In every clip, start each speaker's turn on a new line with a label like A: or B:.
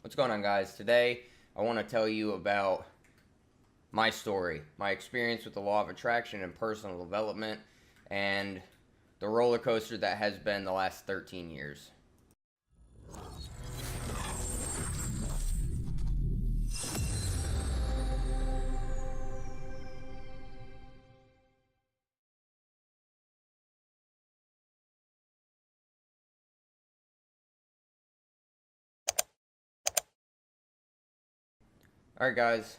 A: What's going on, guys? Today I want to tell you about my story, my experience with the law of attraction and personal development, and the roller coaster that has been the last 13 years. Alright, guys,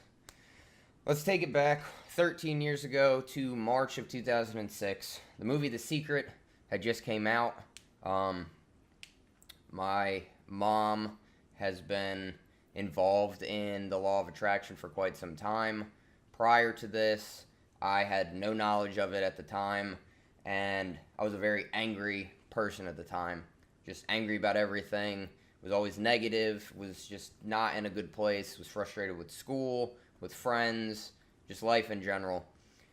A: let's take it back 13 years ago to March of 2006. The movie The Secret had just came out. My mom has been involved in the law of attraction for quite some time. Prior to this, I had no knowledge of it at the time, and I was a very angry person at the time. Just angry about everything, was always negative, was just not in a good place, was frustrated with school, with friends, just life in general.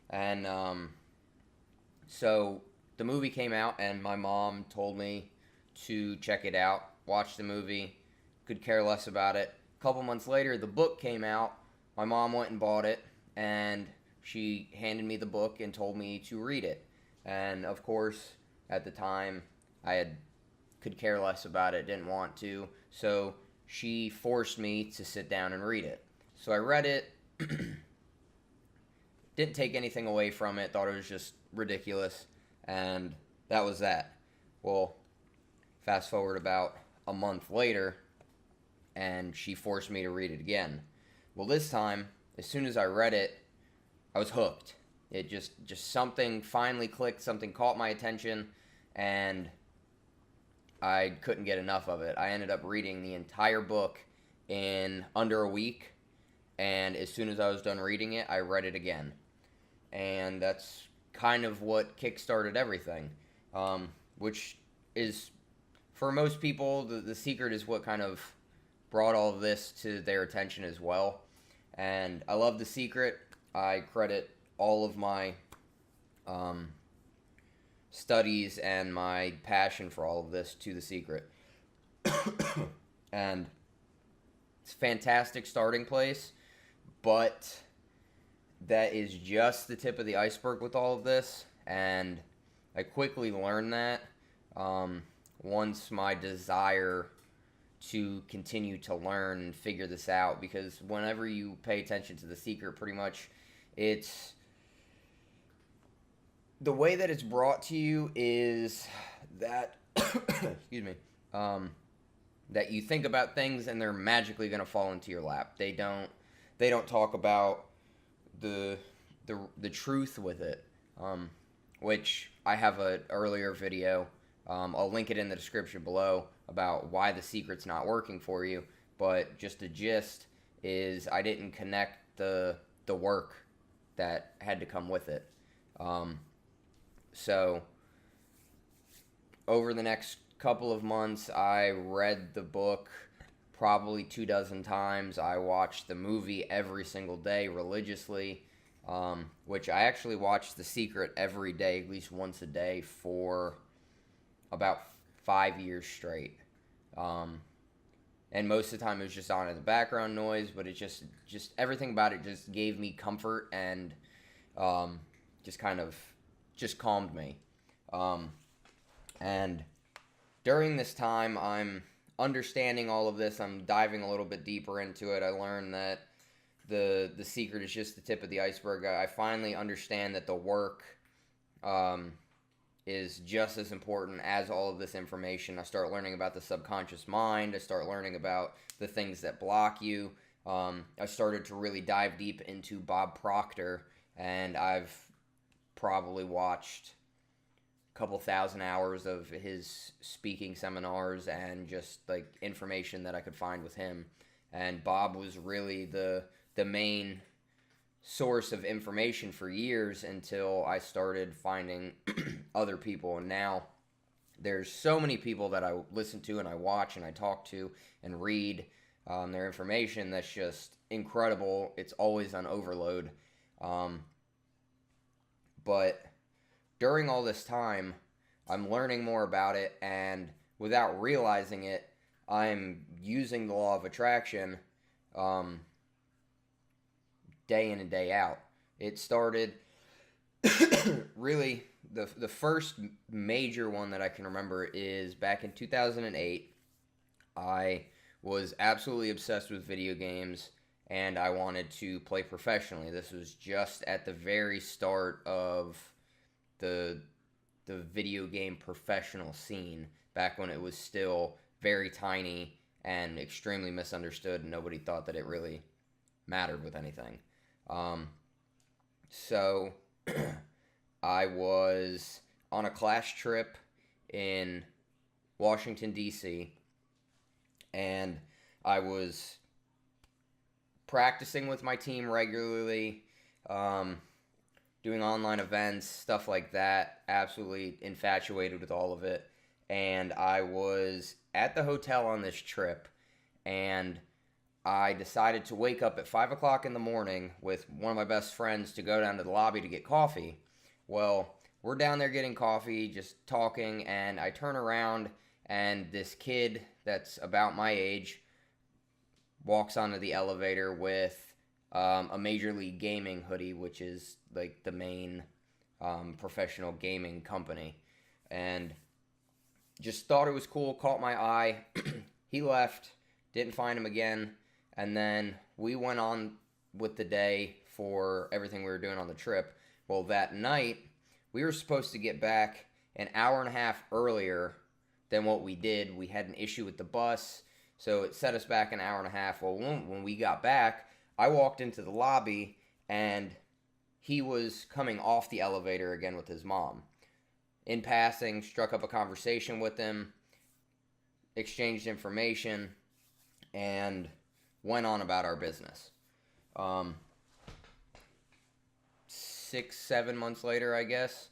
A: And so the movie came out, and my mom told me to check it out, watch the movie, could care less about it. A couple months later, the book came out. My mom went and bought it, and she handed me the book and told me to read it. And of course, at the time, I could care less about it, didn't want to, so she forced me to sit down and read it. So I read it, didn't take anything away from it, thought it was just ridiculous, and that was that. Well, fast forward about a month later, and she forced me to read it again. Well, this time, as soon as I read it, I was hooked. It just something finally clicked, something caught my attention, and I couldn't get enough of it. I ended up reading the entire book in under a week, and as soon as I was done reading it, I read it again. And that's kind of what kickstarted everything, which is, for most people, the Secret is what kind of brought all of this to their attention as well. And I love The Secret. I credit all of my studies and my passion for all of this to The Secret. And it's a fantastic starting place, but that is just the tip of the iceberg with all of this, and I quickly learned that once my desire to continue to learn and figure this out, because whenever you pay attention to The Secret, pretty much it's the way that it's brought to you is that excuse me, that you think about things and they're magically going to fall into your lap. They don't talk about the truth with it, which I have an earlier video. I'll link it in the description below about why The Secret's not working for you. But just the gist is I didn't connect the work that had to come with it. So over the next couple of months, I read the book probably 24 times. I watched the movie every single day religiously, which I actually watched The Secret every day, at least once a day, for about 5 years straight. And most of the time it was just on as a background noise, but it just everything about it just gave me comfort and just calmed me. And during this time, I'm understanding all of this. I'm diving a little bit deeper into it. I learned that the Secret is just the tip of the iceberg. I finally understand that the work is just as important as all of this information. I start learning about the subconscious mind. I start learning about the things that block you. I started to really dive deep into Bob Proctor, and I've probably watched a couple thousand hours of his speaking seminars and just like information that I could find with him. And Bob was really the main source of information for years until I started finding other people. And now there's so many people that I listen to and I watch and I talk to and read their information that's just incredible. It's always on overload. But during all this time, I'm learning more about it, and without realizing it, I'm using the law of attraction um, day in and day out. It started really the first major one that I can remember is back in 2008. I was absolutely obsessed with video games and I wanted to play professionally. This was just at the very start of the the video game professional scene back when it was still very tiny and extremely misunderstood and nobody thought that it really mattered with anything. Um, so I was on a class trip in Washington, D.C., and I was practicing with my team regularly, um, doing online events, stuff like that. Absolutely infatuated with all of it. And I was at the hotel on this trip, and I decided to wake up at 5 o'clock in the morning with one of my best friends to go down to the lobby to get coffee. Well, we're down there getting coffee, just talking, and I turn around, and this kid that's about my age walks onto the elevator with a Major League Gaming hoodie, which is like the main professional gaming company. And just thought it was cool, caught my eye. He left, didn't find him again. And then we went on with the day for everything we were doing on the trip. Well, that night, we were supposed to get back an hour and a half earlier than what we did. We had an issue with the bus, so it set us back an hour and a half. Well, when we got back, I walked into the lobby, and he was coming off the elevator again with his mom. In passing, struck up a conversation with him, exchanged information, and went on about our business. 6, 7 months later, I guess,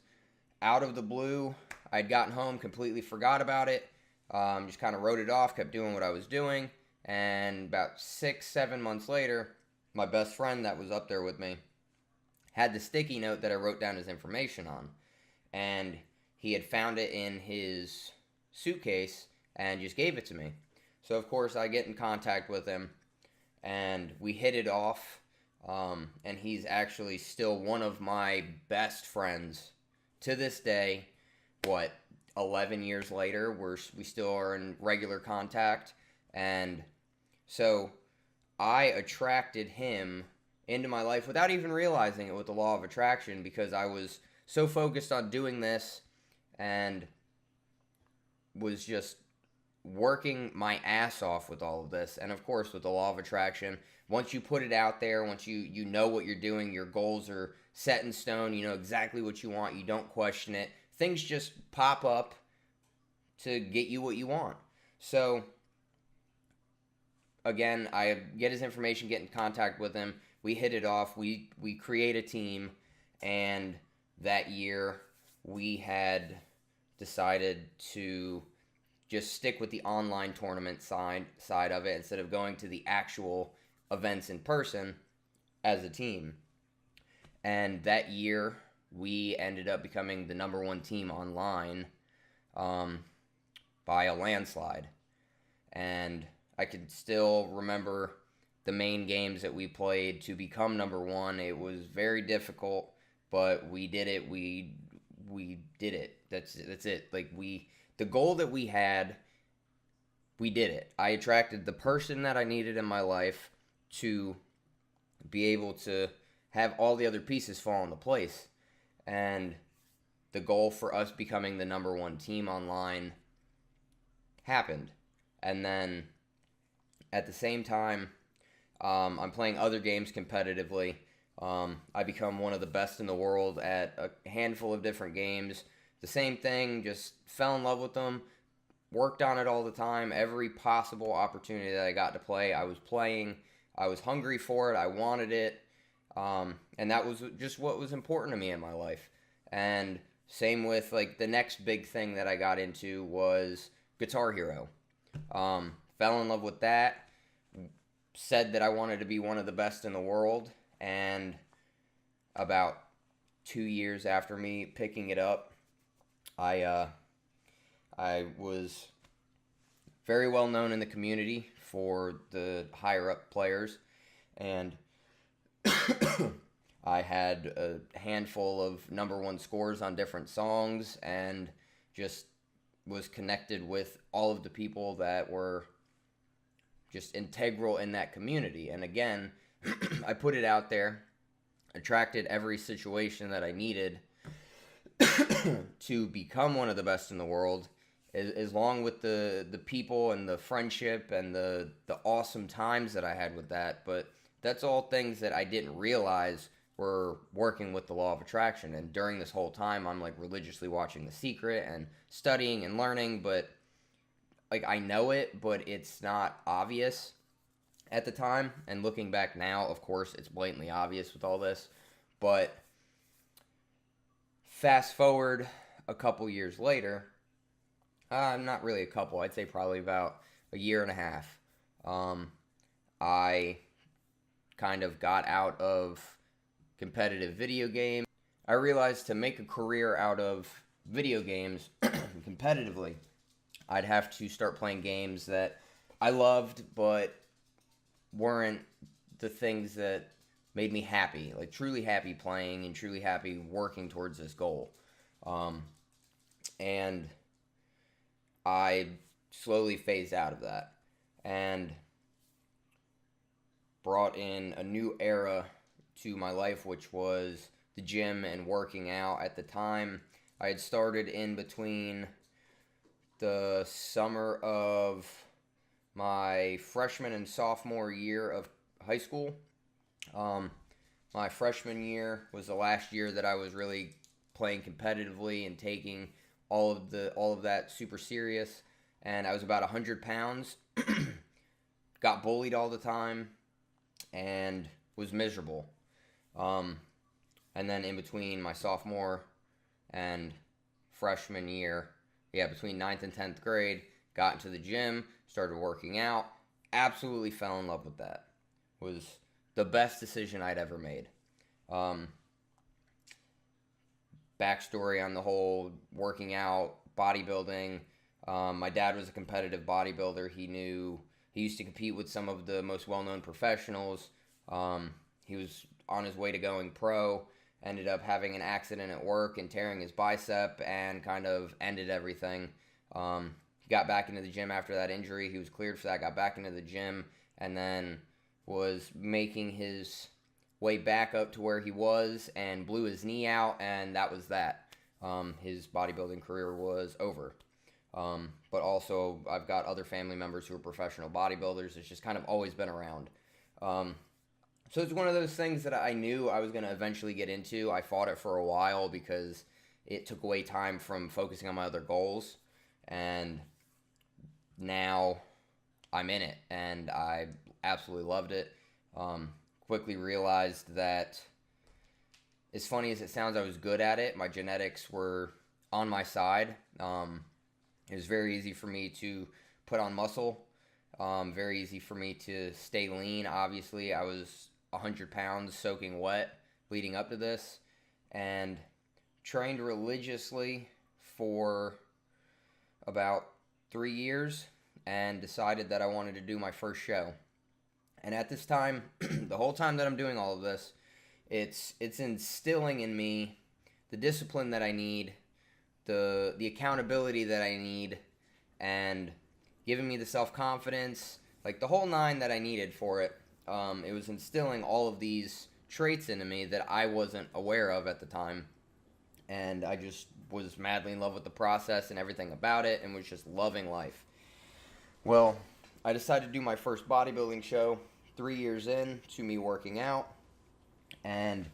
A: out of the blue, I'd gotten home, completely forgot about it, just kind of wrote it off, kept doing what I was doing, and about 6, 7 months later, my best friend that was up there with me had the sticky note that I wrote down his information on, and he had found it in his suitcase and just gave it to me. So, of course, I get in contact with him, and we hit it off, and he's actually still one of my best friends to this day. 11 years later, we still are in regular contact, and so I attracted him into my life without even realizing it with the law of attraction, because I was so focused on doing this and was just working my ass off with all of this. And of course, with the law of attraction, once you put it out there, once you know what you're doing, your goals are set in stone, you know exactly what you want, you don't question it, things just pop up to get you what you want. So again, I get his information, get in contact with him, we hit it off, we create a team, and that year we had decided to just stick with the online tournament side of it instead of going to the actual events in person as a team. And that year, we ended up becoming the number one team online by a landslide. And I could still remember the main games that we played to become number one. It was very difficult, but we did it. We did it. That's it. The goal that we had, we did it. I attracted the person that I needed in my life to be able to have all the other pieces fall into place. And the goal for us becoming the number one team online happened. And then at the same time, I'm playing other games competitively. I become one of the best in the world at a handful of different games. The same thing, just fell in love with them, worked on it all the time. Every possible opportunity that I got to play, I was playing. I was hungry for it. I wanted it. And that was just what was important to me in my life. And same with the next big thing that I got into was Guitar Hero. Fell in love with that. Said that I wanted to be one of the best in the world. And about 2 years after me picking it up, I was very well known in the community for the higher up players, and I had a handful of number one scores on different songs, and just was connected with all of the people that were just integral in that community. And again, I put it out there, attracted every situation that I needed to become one of the best in the world, as long with the people and the friendship and the awesome times that I had with that. But that's all things that I didn't realize were working with the law of attraction. And during this whole time, I'm like religiously watching The Secret and studying and learning, but like I know it, but it's not obvious at the time. And looking back now, of course, it's blatantly obvious with all this. But fast forward a couple years later, not really a couple, I'd say probably about a year and a half, I kind of got out of competitive video games. I realized to make a career out of video games competitively, I'd have to start playing games that I loved but weren't the things that made me happy, like truly happy playing and truly happy working towards this goal. And I slowly phased out of that and brought in a new era to my life, which was the gym and working out. At the time, I had started in between the summer of my freshman and sophomore year of high school. My freshman year was the last year that I was really playing competitively and taking all of that super serious. And I was about 100 pounds, got bullied all the time, and was miserable. And then in between my sophomore and freshman year, between 9th and 10th grade, got into the gym, started working out, absolutely fell in love with that. Was the best decision I'd ever made. Backstory on the whole working out, bodybuilding. My dad was a competitive bodybuilder. He used to compete with some of the most well-known professionals. He was on his way to going pro, ended up having an accident at work and tearing his bicep and kind of ended everything. He got back into the gym after that injury. He was cleared for that, got back into the gym, and then was making his way back up to where he was and blew his knee out, and that was that. His bodybuilding career was over. But also, I've got other family members who are professional bodybuilders. It's just kind of always been around. So it's one of those things that I knew I was going to eventually get into. I fought it for a while because it took away time from focusing on my other goals. And now I'm in it, and I absolutely loved it. Quickly realized that, as funny as it sounds, I was good at it. My genetics were on my side. It was very easy for me to put on muscle. Very easy for me to stay lean. Obviously, I was 100 pounds soaking wet leading up to this, and trained religiously for about 3 years and decided that I wanted to do my first show. And at this time, the whole time that I'm doing all of this, it's instilling in me the discipline that I need, the accountability that I need, and giving me the self-confidence, like the whole nine that I needed for it. It was instilling all of these traits into me that I wasn't aware of at the time. And I just was madly in love with the process and everything about it, and was just loving life. Well, I decided to do my first bodybuilding show 3 years in to me working out. And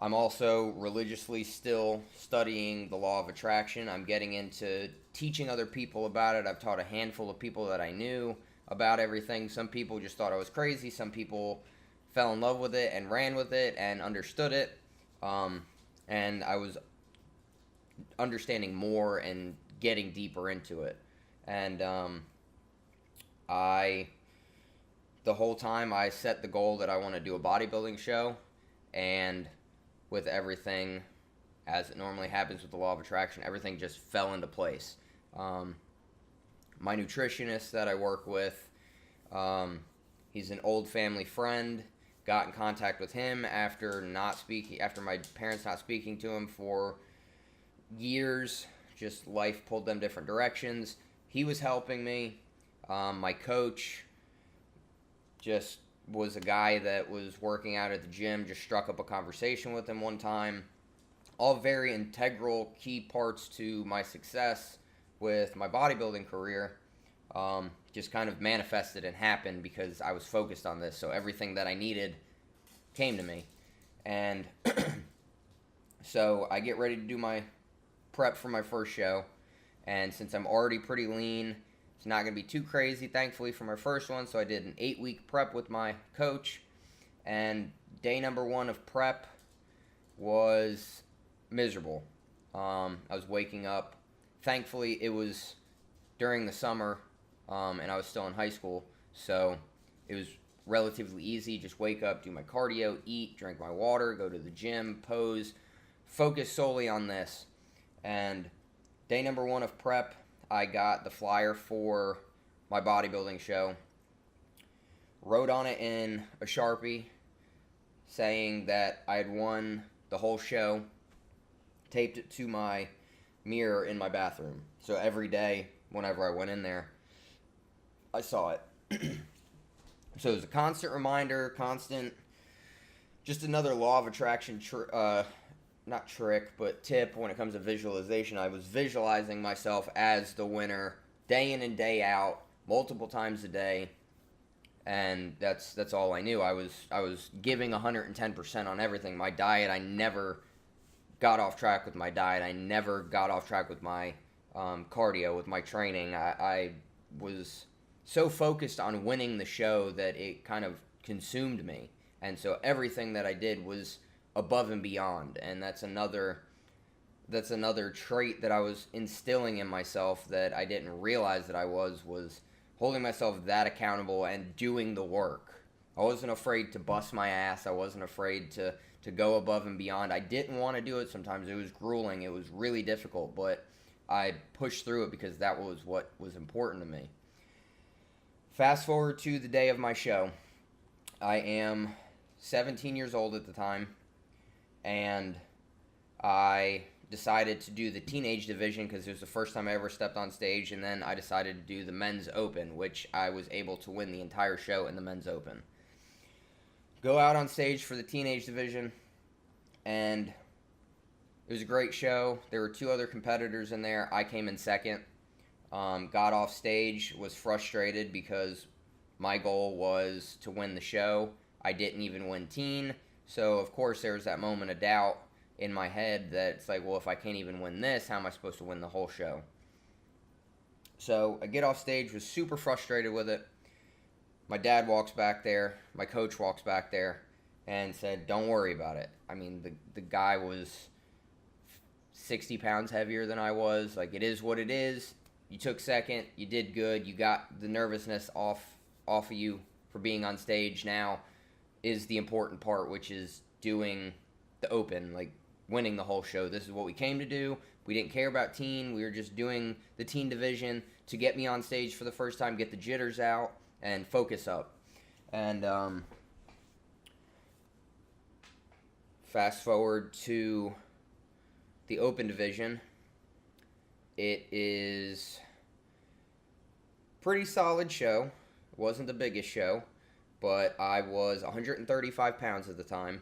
A: I'm also religiously still studying the law of attraction. I'm getting into teaching other people about it. I've taught a handful of people that I knew about everything. Some people just thought I was crazy. Some people fell in love with it and ran with it and understood it. And I was understanding more and getting deeper into it. And the whole time I set the goal that I want to do a bodybuilding show, and with everything, as it normally happens with the law of attraction, everything just fell into place. my nutritionist that I work with. He's an old family friend. Got in contact with him after my parents not speaking to him for years. Just life pulled them different directions. He was helping me. My coach just was a guy that was working out at the gym. Just struck up a conversation with him one time. All very integral, key parts to my success with my bodybuilding career. Just kind of manifested and happened because I was focused on this. So everything that I needed came to me. And so I get ready to do my prep for my first show. And since I'm already pretty lean, it's not going to be too crazy, thankfully, for my first one. So I did an 8-week prep with my coach. And day number 1 of prep was miserable. I was waking up. Thankfully, it was during the summer, and I was still in high school, so it was relatively easy. Just wake up, do my cardio, eat, drink my water, go to the gym, pose, focus solely on this. And day number 1 of prep, I got the flyer for my bodybuilding show, wrote on it in a Sharpie saying that I had won the whole show, taped it to my mirror in my bathroom. So every day, whenever I went in there, I saw it. So it was a constant reminder, just another law of attraction, not trick, but tip when it comes to visualization. I was visualizing myself as the winner day in and day out, multiple times a day, and that's all I knew. I was giving 110% on everything. My diet, I never got off track with my diet. I never got off track with my cardio, with my training. I was so focused on winning the show that it kind of consumed me. And so everything that I did was above and beyond. And that's another trait that I was instilling in myself that I didn't realize that I was holding myself that accountable and doing the work. I wasn't afraid to bust my ass. I wasn't afraid to go above and beyond. I didn't want to do it sometimes. It was grueling. It was really difficult, but I pushed through it because that was what was important to me. Fast forward to the day of my show. I am 17 years old at the time, and I decided to do the teenage division because it was the first time I ever stepped on stage, and then I decided to do the men's open, which I was able to win the entire show in the men's open. Go out on stage for the teenage division, and it was a great show. There were 2 other competitors in there. I came in second. Got off stage, was frustrated because my goal was to win the show. I didn't even win teen, so of course there was that moment of doubt in my head that it's like, well, if I can't even win this, how am I supposed to win the whole show? So I get off stage, was super frustrated with it. My dad walks back there, my coach walks back there, and said, don't worry about it. I mean, the guy was 60 pounds heavier than I was. Like, it is what it is. You took second. You did good. You got the nervousness off of you for being on stage. Now is the important part, which is doing the open, like winning the whole show. This is what we came to do. We didn't care about teen. We were just doing the teen division to get me on stage for the first time, get the jitters out, and focus up. And fast forward to the open division. It is pretty solid show. It wasn't the biggest show, but I was 135 pounds at the time,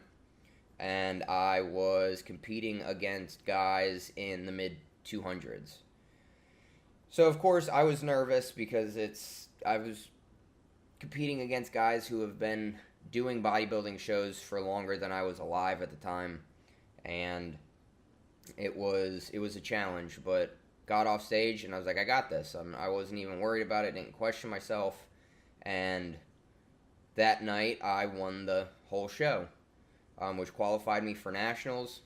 A: and I was competing against guys in the mid-200s. So, of course, I was nervous because I was competing against guys who have been doing bodybuilding shows for longer than I was alive at the time, and it was a challenge, but got off stage and I was like, I got this. I wasn't even worried about it, didn't question myself, and that night I won the whole show, which qualified me for nationals,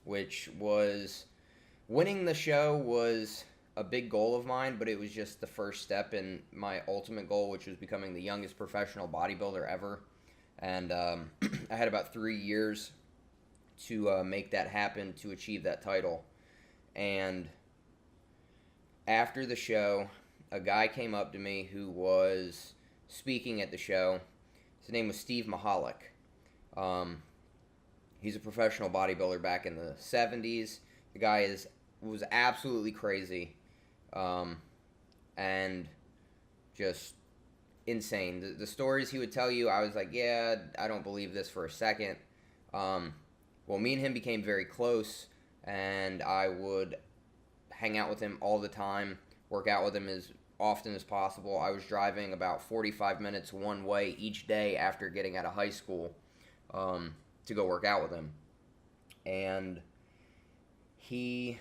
A: which was, winning the show was a big goal of mine, but it was just the first step in my ultimate goal, which was becoming the youngest professional bodybuilder ever. And I had about 3 years to make that happen, to achieve that title. And after the show, a guy came up to me who was speaking at the show. His name was Steve Mahalik. Um, he's a professional bodybuilder back in the 70s. The guy was absolutely crazy, and just insane. The stories he would tell you, I was like, yeah, I don't believe this for a second. Well, me and him became very close, and I would hang out with him all the time, work out with him as often as possible. I was driving about 45 minutes one way each day after getting out of high school to go work out with him. And he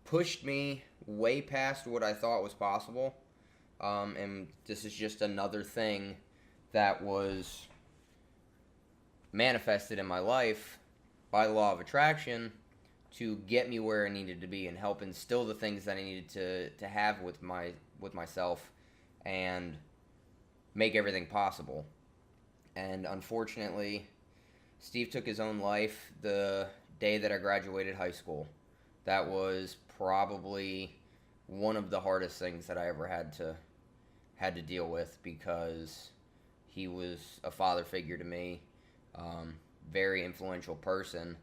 A: pushed me way past what I thought was possible. And this is just another thing that was manifested in my life by the law of attraction to get me where I needed to be and help instill the things that I needed to have with myself and make everything possible. And unfortunately, Steve took his own life the day that I graduated high school. That was probably one of the hardest things that I ever had to deal with, because he was a father figure to me, very influential person,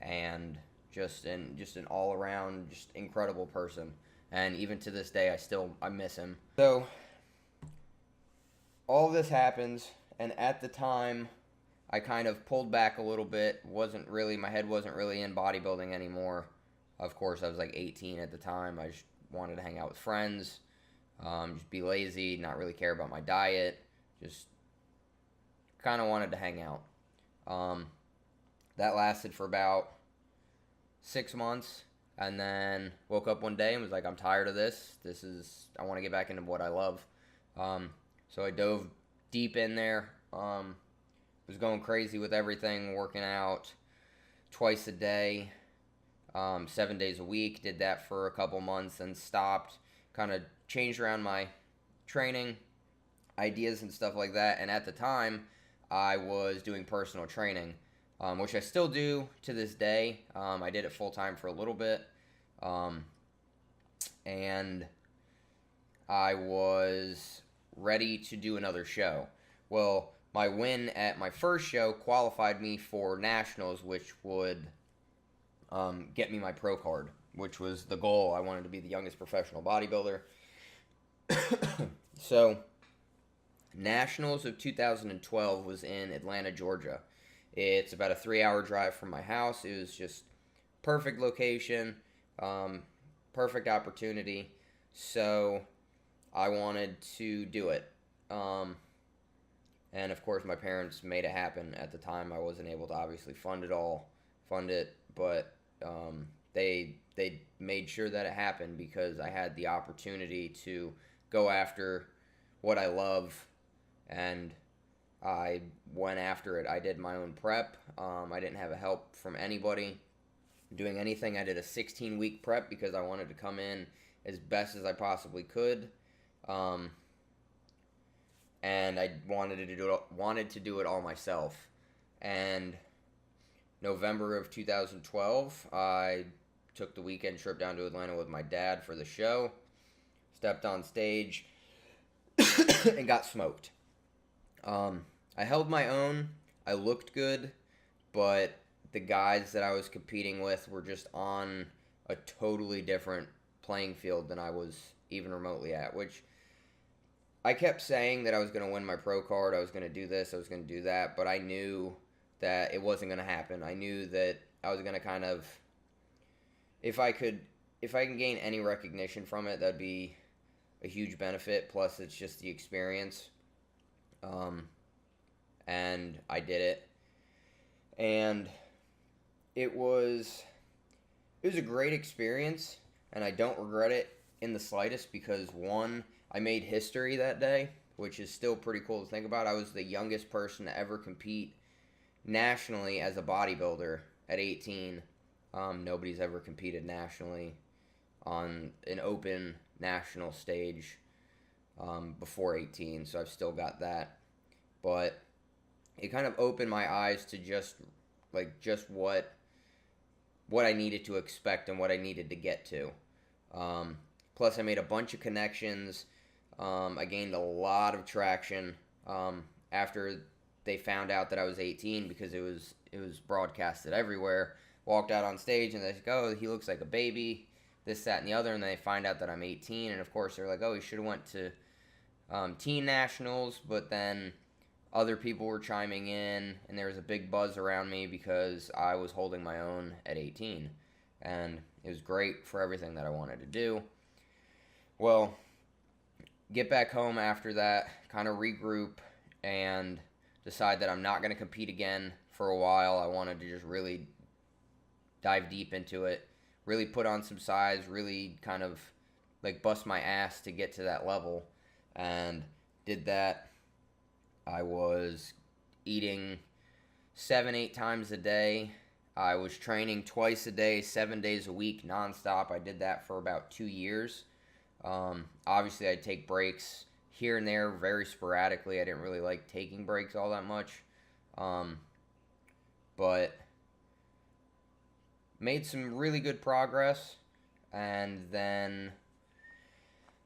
A: and just an all around just incredible person. And even to this day, I miss him. So all this happens, and at the time, I kind of pulled back a little bit. My head wasn't really in bodybuilding anymore. Of course, I was like 18 at the time. I just wanted to hang out with friends, just be lazy, not really care about my diet, just kind of wanted to hang out. That lasted for about 6 months, and then woke up one day and was like, I'm tired of this. I want to get back into what I love. So I dove deep in there. Was going crazy with everything, working out twice a day, 7 days a week. Did that for a couple months and stopped. Kind of changed around my training ideas and stuff like that. And at the time, I was doing personal training, which I still do to this day. I did it full time for a little bit, and I was ready to do another show. Well, my win at my first show qualified me for nationals, which would get me my pro card, which was the goal. I wanted to be the youngest professional bodybuilder. So, Nationals of 2012 was in Atlanta, Georgia. It's about a 3-hour drive from my house. It was just perfect location, perfect opportunity. So I wanted to do it. And of course, my parents made it happen. At the time, I wasn't able to obviously fund it, but they made sure that it happened because I had the opportunity to go after what I love, and I went after it. I did my own prep. I didn't have help from anybody doing anything. I did a 16-week prep because I wanted to come in as best as I possibly could, and I wanted to do it all myself. And November of 2012, I took the weekend trip down to Atlanta with my dad for the show, stepped on stage, and got smoked. I held my own. I looked good, but the guys that I was competing with were just on a totally different playing field than I was even remotely at, which I kept saying that I was going to win my pro card, I was going to do this, I was going to do that, but I knew that it wasn't going to happen. I knew that I was going to kind of, if I can gain any recognition from it, that'd be a huge benefit. Plus, it's just the experience. And I did it, and it was a great experience, and I don't regret it in the slightest because, one, I made history that day, which is still pretty cool to think about. I was the youngest person to ever compete nationally as a bodybuilder at 18. Nobody's ever competed nationally on an open national stage before 18, so I've still got that. But it kind of opened my eyes to just what I needed to expect and what I needed to get to. Plus, I made a bunch of connections. I gained a lot of traction after they found out that I was 18 because it was broadcasted everywhere. Walked out on stage and they like, oh, he looks like a baby, this, that, and the other, and they find out that I'm 18, and of course they're like, oh, he should have went to teen nationals, but then other people were chiming in, and there was a big buzz around me because I was holding my own at 18, and it was great for everything that I wanted to do. Well, get back home after that, kind of regroup, and decide that I'm not going to compete again for a while. I wanted to just really dive deep into it, really put on some size, really kind of like bust my ass to get to that level, and did that. I was eating 7-8 times a day. I was training twice a day, 7 days a week, nonstop. I did that for about 2 years. Obviously, I'd take breaks here and there very sporadically. I didn't really like taking breaks all that much. But made some really good progress, and then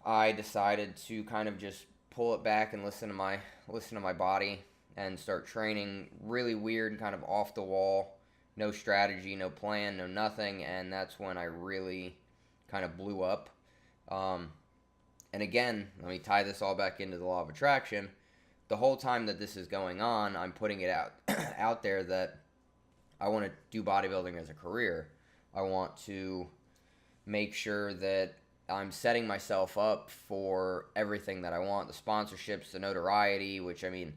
A: I decided to kind of just pull it back and listen to my body and start training really weird and kind of off the wall, no strategy, no plan, no nothing, and that's when I really kind of blew up. And again, let me tie this all back into the law of attraction. The whole time that this is going on, I'm putting it out there that I want to do bodybuilding as a career. I want to make sure that I'm setting myself up for everything that I want, the sponsorships, the notoriety, which, I mean,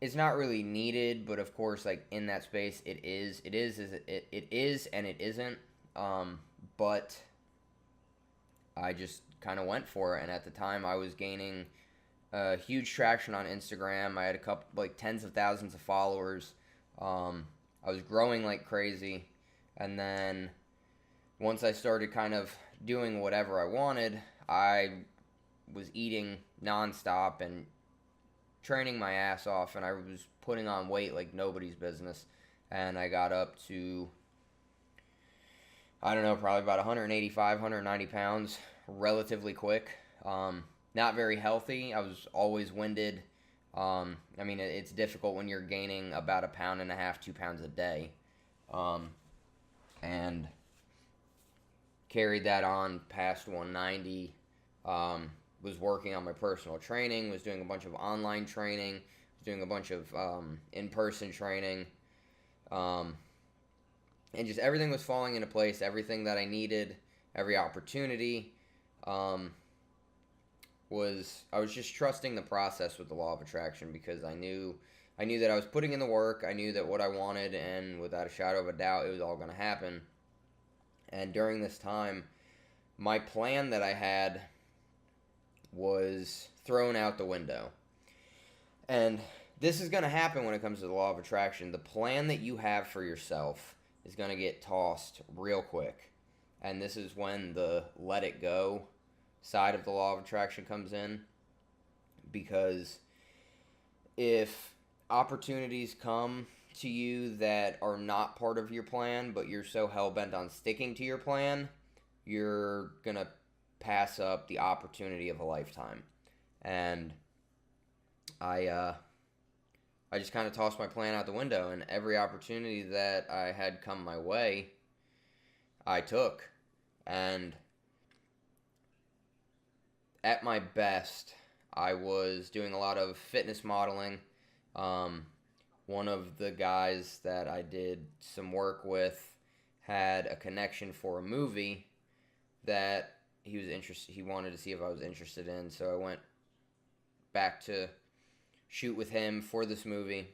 A: it's not really needed, but of course, like, in that space, it is and it isn't. But I just kind of went for it, and at the time, I was gaining huge traction on Instagram. I had a couple, like, tens of thousands of followers. I was growing like crazy, and then once I started kind of doing whatever I wanted, I was eating nonstop and training my ass off, and I was putting on weight like nobody's business, and I got up to, I don't know, probably about 185, 190 pounds relatively quick. Not very healthy. I was always winded. I mean, it's difficult when you're gaining about 1.5 pounds, 2 pounds a day. And carried that on past 190. Was working on my personal training, was doing a bunch of online training, was doing a bunch of in-person training. And just everything was falling into place, everything that I needed, every opportunity. I was just trusting the process with the law of attraction, because I knew that I was putting in the work. I knew that what I wanted, and without a shadow of a doubt, it was all going to happen. And during this time, my plan that I had was thrown out the window. And this is going to happen when it comes to the law of attraction. The plan that you have for yourself is going to get tossed real quick. And this is when the let it go side of the law of attraction comes in, because if opportunities come to you that are not part of your plan, but you're so hell-bent on sticking to your plan, you're gonna pass up the opportunity of a lifetime. And I just kind of tossed my plan out the window, and every opportunity that I had come my way, I took. And at my best, I was doing a lot of fitness modeling. One of the guys that I did some work with had a connection for a movie that he wanted to see if I was interested in, so I went back to shoot with him for this movie.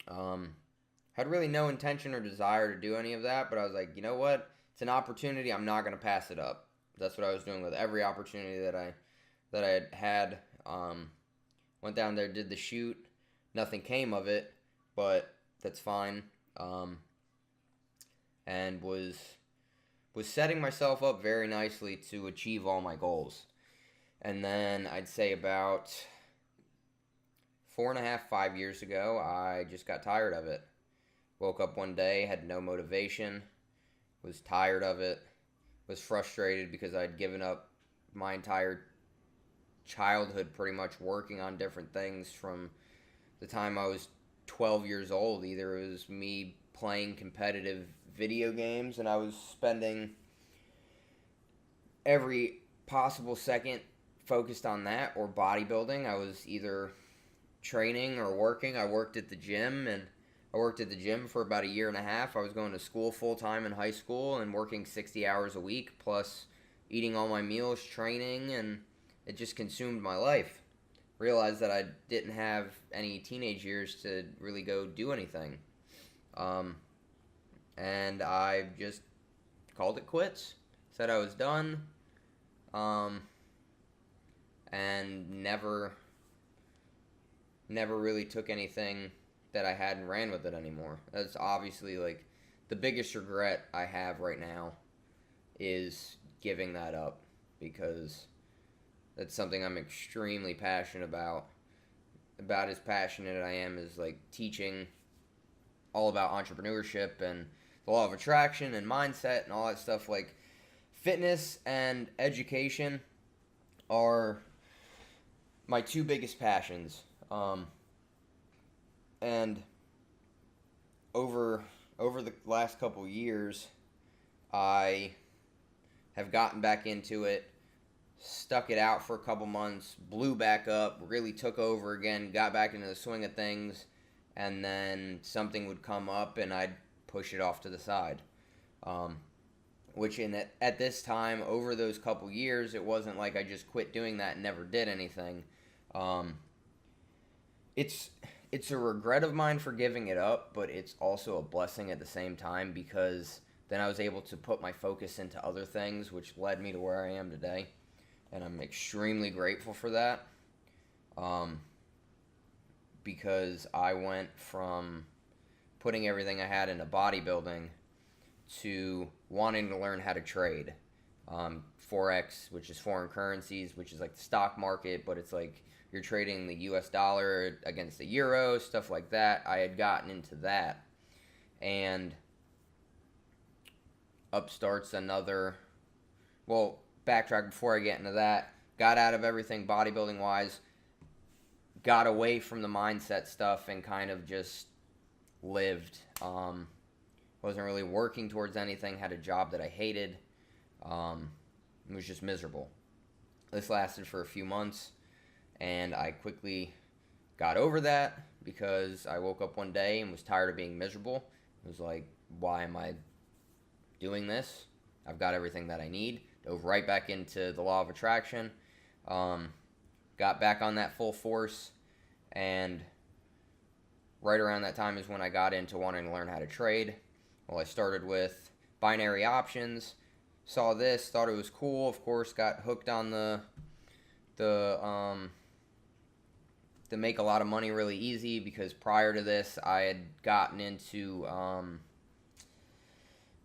A: Had really no intention or desire to do any of that, but I was like, you know what? It's an opportunity. I'm not going to pass it up. That's what I was doing with every opportunity that I had. Went down there, did the shoot. Nothing came of it, but that's fine. And was setting myself up very nicely to achieve all my goals. And then I'd say about 4.5, 5 years ago, I just got tired of it. Woke up one day, had no motivation, was tired of it, was frustrated because I'd given up my entire childhood pretty much working on different things from the time I was 12 years old. Either it was me playing competitive video games and I was spending every possible second focused on that, or bodybuilding. I was either training or working. I worked at the gym, and I worked at the gym for about a year and a half. I was going to school full time in high school and working 60 hours a week, plus eating all my meals, training, and it just consumed my life. Realized that I didn't have any teenage years to really go do anything. And I just called it quits. Said I was done. And never really took anything that I had and ran with it anymore. That's obviously like the biggest regret I have right now is giving that up, because that's something I'm extremely passionate about. About as passionate I am as like teaching all about entrepreneurship and the law of attraction and mindset and all that stuff. Like fitness and education are my two biggest passions. And over the last couple years, I have gotten back into it, stuck it out for a couple months, blew back up, really took over again, got back into the swing of things, and then something would come up and I'd push it off to the side. Which at this time, over those couple years, it wasn't like I just quit doing that and never did anything. It's a regret of mine for giving it up, but it's also a blessing at the same time, because then I was able to put my focus into other things, which led me to where I am today, and I'm extremely grateful for that. Because I went from putting everything I had into bodybuilding to wanting to learn how to trade. Forex, which is foreign currencies, which is like the stock market, but it's like you're trading the US dollar against the euro, stuff like that. I had gotten into that. And up starts another, well, backtrack before I get into that. Got out of everything bodybuilding wise, got away from the mindset stuff and kind of just lived. Wasn't really working towards anything, had a job that I hated. It was just miserable. This lasted for a few months, and I quickly got over that because I woke up one day and was tired of being miserable. It was like, why am I doing this? I've got everything that I need. Dove right back into the law of attraction. Got back on that full force, and right around that time is when I got into wanting to learn how to trade. Well, I started with binary options, saw this, thought it was cool. Of course, got hooked on the make a lot of money really easy, because prior to this, I had gotten into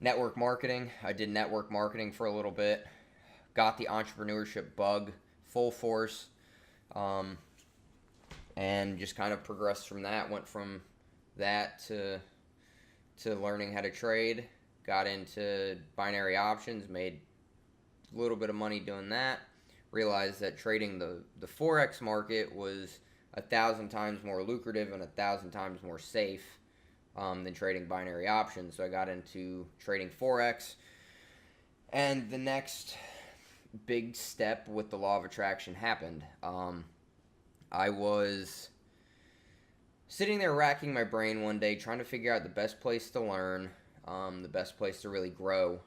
A: network marketing. I did network marketing for a little bit, got the entrepreneurship bug full force, and just kind of progressed from that. Went from that to learning how to trade, got into binary options, made a little bit of money doing that, realized that trading the Forex market was 1,000 times more lucrative and 1,000 times more safe than trading binary options. So I got into trading Forex, and the next big step with the law of attraction happened. I was sitting there racking my brain one day, trying to figure out the best place to learn, the best place to really grow.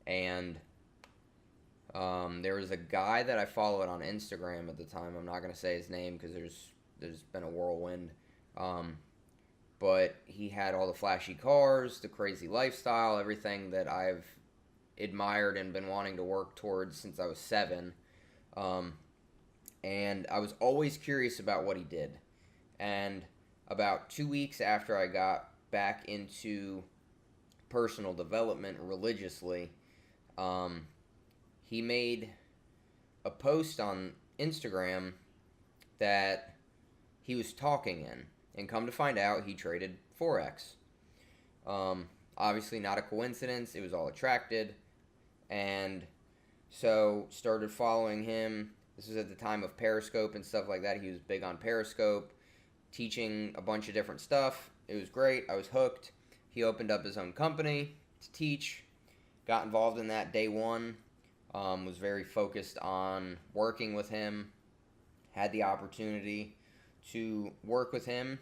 A: And there was a guy that I followed on Instagram at the time. I'm not going to say his name because there's been a whirlwind. But he had all the flashy cars, the crazy lifestyle, everything that I've admired and been wanting to work towards since I was 7. And I was always curious about what he did. And about 2 weeks after I got back into personal development religiously, he made a post on Instagram that he was talking in. And come to find out, he traded Forex. Obviously not a coincidence. It was all And so started following him. This was at the time of Periscope and stuff like that. He was big on Periscope, teaching a bunch of different stuff. It was great. I was hooked. He opened up his own company to teach. Got involved in that day one. Was very focused on working with him. Had the opportunity to work with him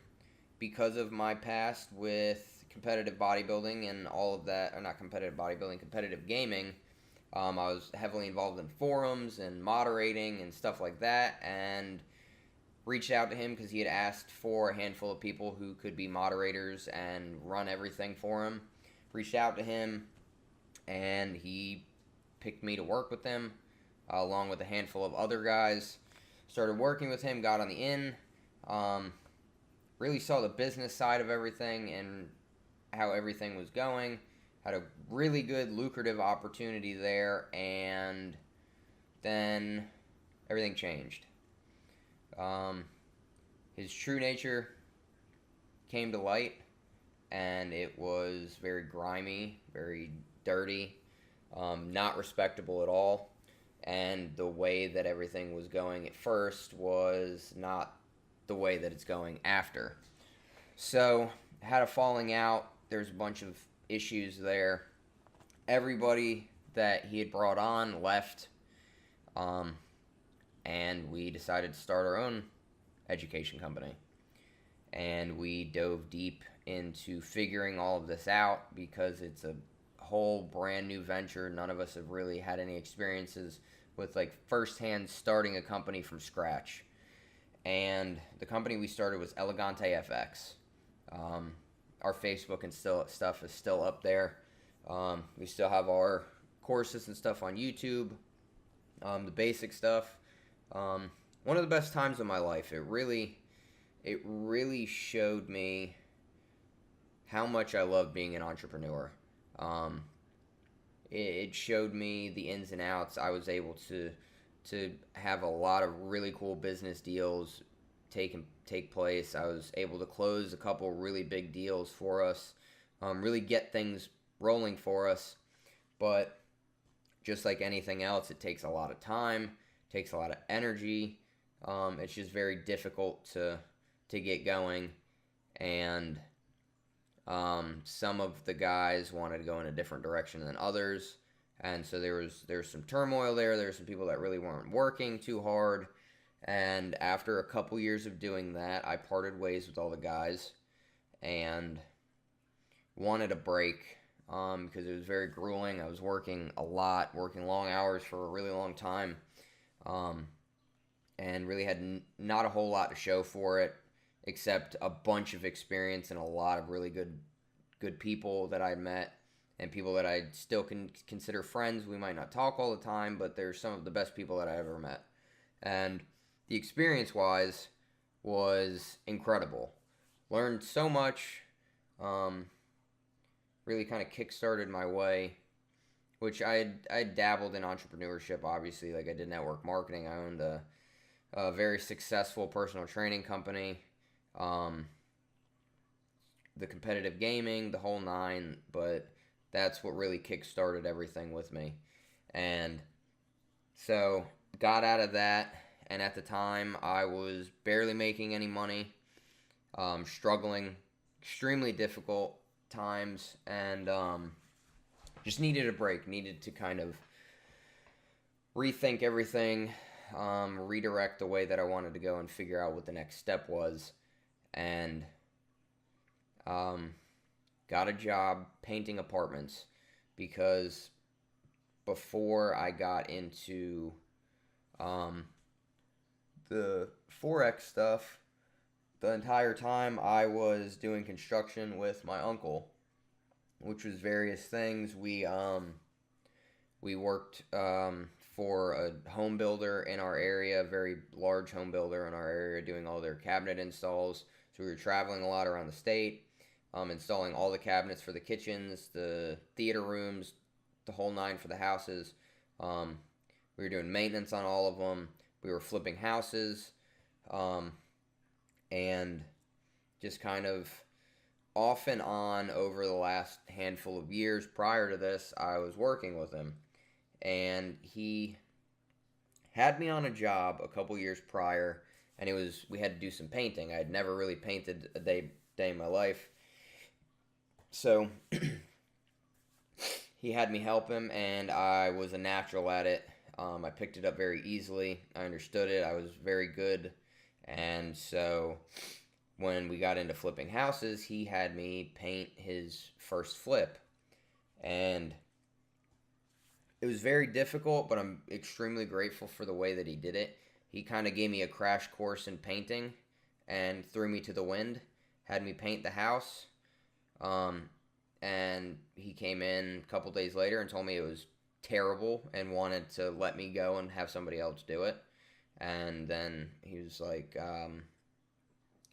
A: because of my past with competitive bodybuilding and all of that, or not competitive bodybuilding, competitive gaming. I was heavily involved in forums and moderating and stuff like that, and reached out to him because he had asked for a handful of people who could be moderators and run everything for him. Reached out to him, and he picked me to work with him, along with a handful of other guys. Started working with him, got on the in, really saw the business side of everything and how everything was going. Had a really good, lucrative opportunity there, and then everything changed. His true nature came to light, and it was very grimy, very dirty, not respectable at all. And the way that everything was going at first was not the way that it's going after. So, had a falling out. There's a bunch of issues there. Everybody that he had brought on left, and we decided to start our own education company. And we dove deep into figuring all of this out because it's a whole brand new venture. None of us have really had any experiences with like firsthand starting a company from scratch. And the company we started was Elegante FX. Our Facebook and stuff is still up there. We still have our courses and stuff on YouTube. The basic stuff. One of the best times of my life. It really showed me how much I love being an entrepreneur. It showed me the ins and outs. I was able to have a lot of really cool business deals take place. I was able to close a couple really big deals for us, really get things rolling for us. But just like anything else, it takes a lot of time, takes a lot of energy. It's just very difficult to get going, and some of the guys wanted to go in a different direction than others, and so there was some turmoil there. There were some people that really weren't working too hard, and after a couple years of doing that, I parted ways with all the guys and wanted a break because it was very grueling. I was working a lot, working long hours for a really long time, and really had not a whole lot to show for it, except a bunch of experience and a lot of really good people that I met, and people that I still can consider friends. We might not talk all the time, but they're some of the best people that I ever met. And the experience-wise was incredible. Learned so much. Really kind of kick-started my way, which I dabbled in entrepreneurship, obviously. Like, I did network marketing. I owned a very successful personal training company. The competitive gaming, the whole nine, but that's what really kick-started everything with me. And so got out of that, and at the time I was barely making any money, struggling, extremely difficult times, and just needed a break, needed to kind of rethink everything, redirect the way that I wanted to go and figure out what the next step was. And got a job painting apartments, because before I got into the Forex stuff, the entire time I was doing construction with my uncle, which was various things. We worked for a home builder in our area, a very large home builder in our area, doing all their cabinet installs. So we were traveling a lot around the state, installing all the cabinets for the kitchens, the theater rooms, the whole nine for the houses. We were doing maintenance on all of them. We were flipping houses, and just kind of off and on over the last handful of years prior to this, I was working with him. and he had me on a job a couple years prior, and we had to do some painting. I had never really painted a day in my life, so he had me help him, and I was a natural at it. I picked it up very easily. I understood it. I was very good, and so when we got into flipping houses, he had me paint his first flip, and it was very difficult, but I'm extremely grateful for the way that he did it. He kind of gave me a crash course in painting and threw me to the wind, had me paint the house, and he came in a couple days later and told me it was terrible and wanted to let me go and have somebody else do it. And then he was like,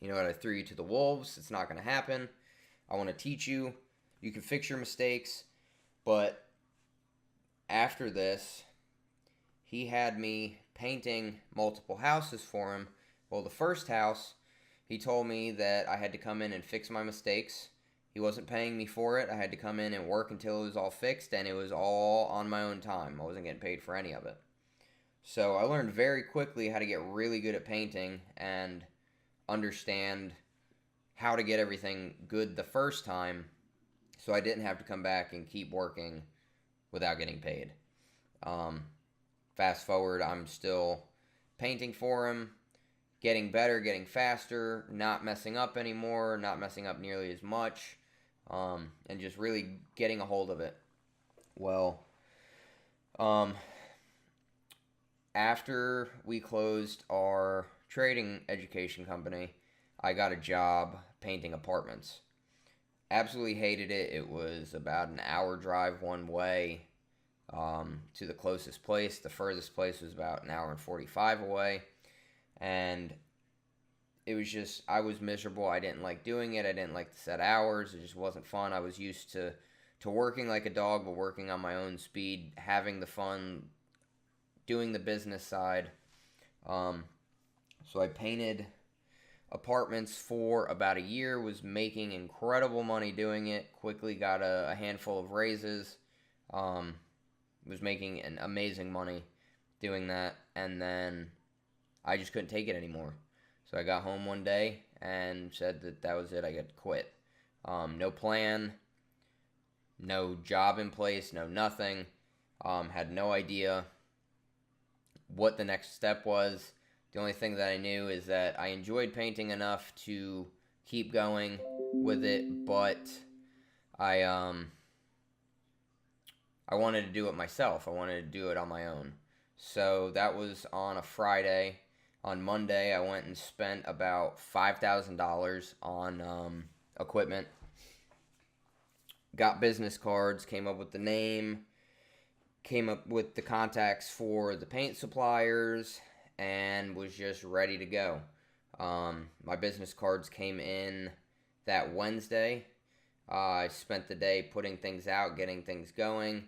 A: you know what, I threw you to the wolves. It's not going to happen. I want to teach you. You can fix your mistakes. But after this, he had me painting multiple houses for him. Well, the first house, he told me that I had to come in and fix my mistakes. He wasn't paying me for it. I had to come in and work until it was all fixed, and it was all on my own time. I wasn't getting paid for any of it. So I learned very quickly how to get really good at painting and understand how to get everything good the first time, so I didn't have to come back and keep working without getting paid. Fast forward, I'm still painting for him, getting better, getting faster, not messing up anymore, not messing up nearly as much, and just really getting a hold of it. Well, after we closed our trading education company, I got a job painting apartments. Absolutely hated it. It was about an hour drive one way to the closest place. The furthest place was about an hour and 45 away. And it was just, I was miserable. I didn't like doing it. I didn't like the set hours. It just wasn't fun. I was used to working like a dog, but working on my own speed, having the fun, doing the business side. So I painted apartments for about a year, was making incredible money doing it, quickly got a handful of raises, was making an amazing money doing that, and then I just couldn't take it anymore. So I got home one day and said that was it, I got to quit. No plan, no job in place, no nothing, had no idea what the next step was. The only thing that I knew is that I enjoyed painting enough to keep going with it, but I wanted to do it myself. I wanted to do it on my own. So that was on a Friday. On Monday, I went and spent about $5,000 on equipment. Got business cards, came up with the name, came up with the contacts for the paint suppliers, and was just ready to go. My business cards came in that Wednesday. I spent the day putting things out, getting things going,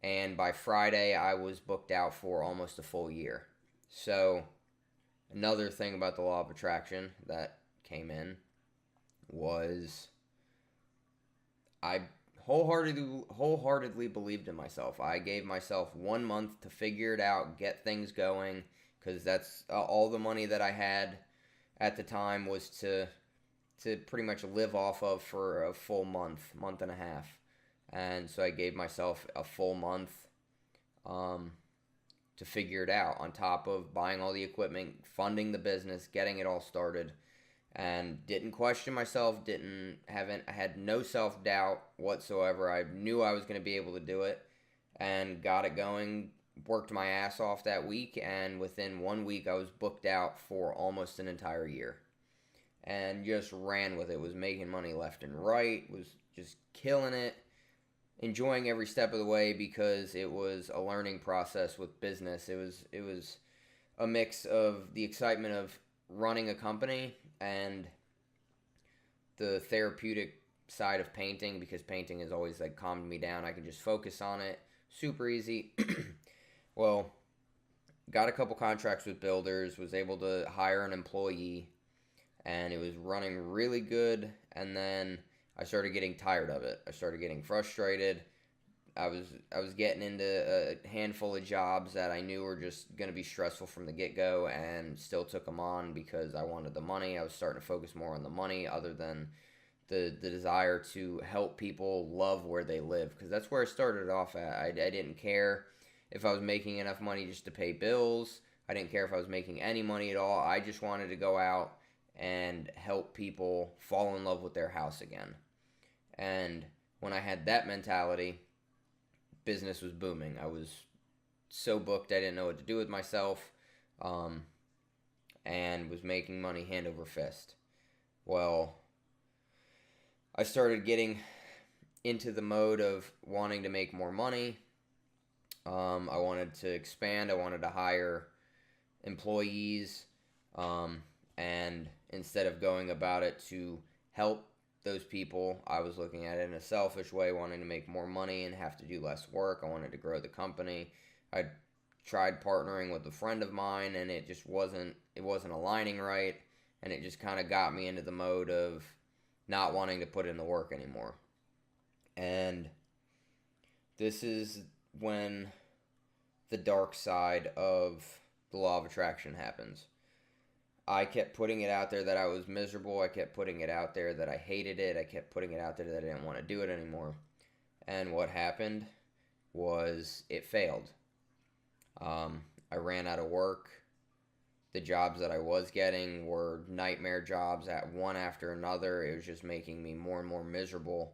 A: and by Friday I was booked out for almost a full year. So another thing about the law of attraction that came in was I wholeheartedly believed in myself. I gave myself 1 month to figure it out, get things going, because that's all the money that I had at the time was to pretty much live off of for a full month and a half. And so I gave myself a full month to figure it out, on top of buying all the equipment, funding the business, getting it all started, and didn't question myself, I had no self-doubt whatsoever. I knew I was going to be able to do it, and got it going, worked my ass off that week, and within 1 week I was booked out for almost an entire year. And just ran with it, was making money left and right, was just killing it, enjoying every step of the way, because it was a learning process with business. It was a mix of the excitement of running a company and the therapeutic side of painting, because painting has always like calmed me down. I can just focus on it, super easy. Well, got a couple contracts with builders, was able to hire an employee, and it was running really good. And then I started getting tired of it. I started getting frustrated, I was getting into a handful of jobs that I knew were just going to be stressful from the get-go, and still took them on because I wanted the money. I was starting to focus more on the money other than the desire to help people love where they live, because that's where I started off at. I didn't care if I was making enough money just to pay bills. I didn't care if I was making any money at all. I just wanted to go out and help people fall in love with their house again. And when I had that mentality, business was booming. I was so booked I didn't know what to do with myself, um, and was making money hand over fist. Well, I started getting into the mode of wanting to make more money. I wanted to expand. I wanted to hire employees. And instead of going about it to help those people, I was looking at it in a selfish way, wanting to make more money and have to do less work. I wanted to grow the company. I tried partnering with a friend of mine, and it wasn't aligning right, and it just kind of got me into the mode of not wanting to put in the work anymore. And this is when the dark side of the law of attraction happens. I kept putting it out there that I was miserable. I kept putting it out there that I hated it. I kept putting it out there that I didn't want to do it anymore. And what happened was it failed. I ran out of work. The jobs that I was getting were nightmare jobs at one after another. It was just making me more and more miserable.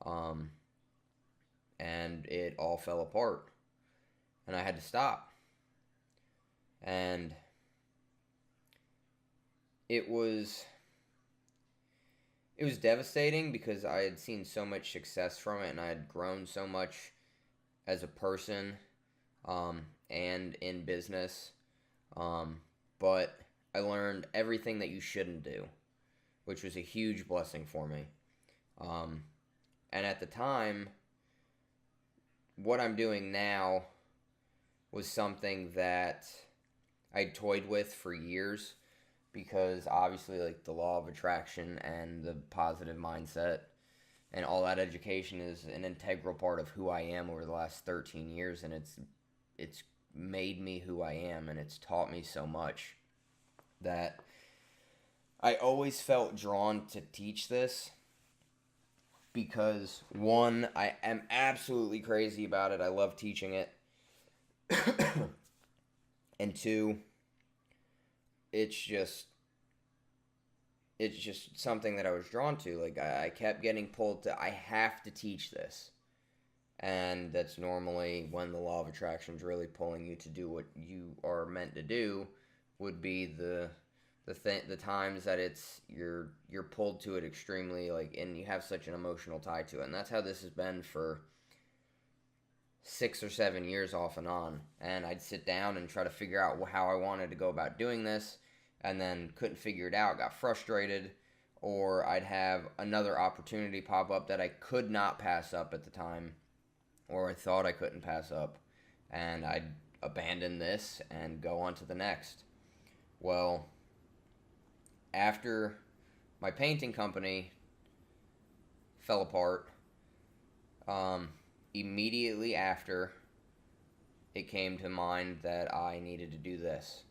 A: And it all fell apart. And I had to stop. And it was devastating because I had seen so much success from it, and I had grown so much as a person, and in business. But I learned everything that you shouldn't do, which was a huge blessing for me. And at the time, what I'm doing now was something that I toyed with for years, because obviously, like, the law of attraction and the positive mindset and all that education is an integral part of who I am over the last 13 years, and it's made me who I am, and it's taught me so much that I always felt drawn to teach this, because one, I am absolutely crazy about it. I love teaching it. And two, it's just something that I was drawn to. Like, I kept getting pulled to, I have to teach this. And that's normally when the law of attraction is really pulling you to do what you are meant to do, would be the times that you're pulled to it extremely, like, and you have such an emotional tie to it. And that's how this has been for 6 or 7 years off and on. And I'd sit down and try to figure out how I wanted to go about doing this, and then couldn't figure it out, got frustrated, or I'd have another opportunity pop up that I could not pass up at the time, or I thought I couldn't pass up, and I'd abandon this and go on to the next. Well, after my painting company fell apart, immediately after, it came to mind that I needed to do this.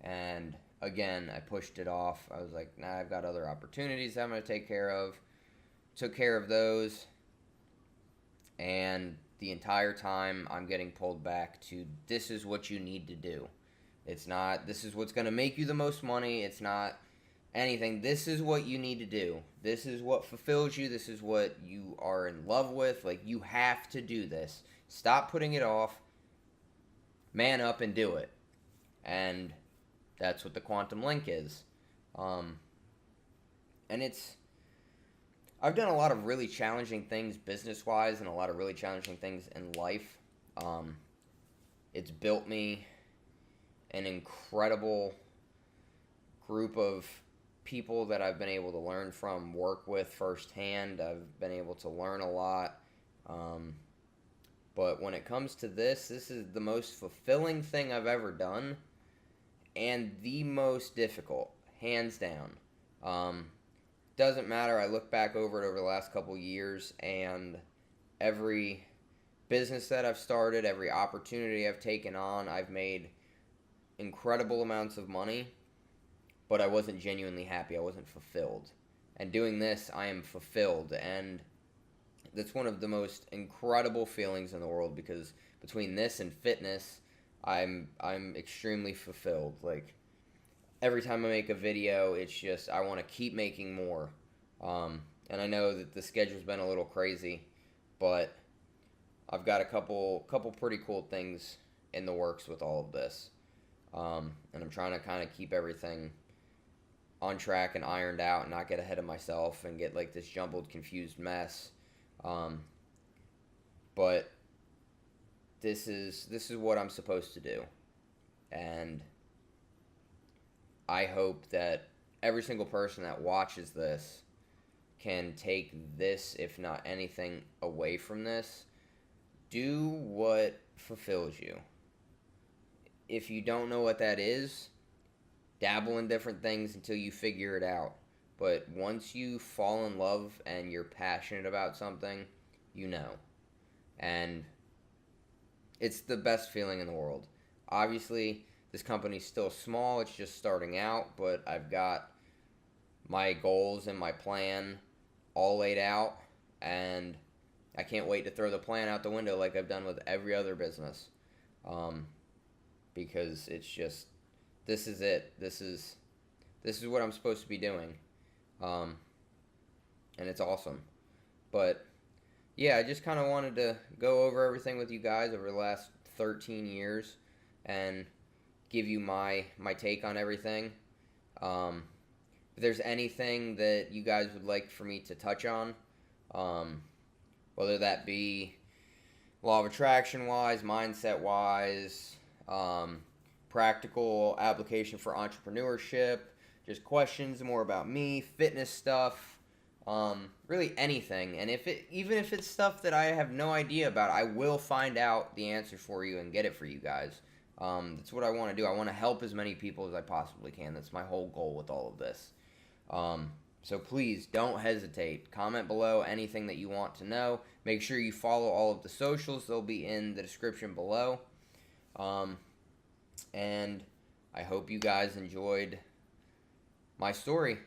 A: And again, I pushed it off. I was like, nah, I've got other opportunities that I'm going to take care of. Took care of those. And the entire time, I'm getting pulled back to, this is what you need to do. It's not, this is what's going to make you the most money. It's not anything. This is what you need to do. This is what fulfills you. This is what you are in love with. Like, you have to do this. Stop putting it off. Man up and do it. And that's what the quantum link is. And I've done a lot of really challenging things business-wise, and a lot of really challenging things in life. It's built me an incredible group of people that I've been able to learn from, work with firsthand. I've been able to learn a lot. But when it comes to this is the most fulfilling thing I've ever done, and the most difficult, hands down. Doesn't matter. I look back over it over the last couple years, and every business that I've started, every opportunity I've taken on, I've made incredible amounts of money, but I wasn't genuinely happy. I wasn't fulfilled. And doing this, I am fulfilled, and that's one of the most incredible feelings in the world, because between this and fitness, I'm extremely fulfilled. Like, every time I make a video, it's just I want to keep making more. And I know that the schedule's been a little crazy, but I've got a couple pretty cool things in the works with all of this. And I'm trying to kind of keep everything on track and ironed out and not get ahead of myself and get like this jumbled, confused mess. But this is what I'm supposed to do. And I hope that every single person that watches this can take this, if not anything, away from this. Do what fulfills you. If you don't know what that is, dabble in different things until you figure it out. But once you fall in love and you're passionate about something, you know. And it's the best feeling in the world. Obviously, this company's still small. It's just starting out, but I've got my goals and my plan all laid out, and I can't wait to throw the plan out the window like I've done with every other business. Because it's just, this is it. This is what I'm supposed to be doing. And it's awesome. But yeah, I just kind of wanted to go over everything with you guys over the last 13 years and give you my take on everything. If there's anything that you guys would like for me to touch on, whether that be law of attraction wise, mindset wise, practical application for entrepreneurship, just questions more about me, fitness stuff, really anything. And even if it's stuff that I have no idea about, I will find out the answer for you and get it for you guys. That's what I want to do. I want to help as many people as I possibly can. That's my whole goal with all of this. So please don't hesitate. Comment below anything that you want to know. Make sure you follow all of the socials. They'll be in the description below. And I hope you guys enjoyed my story.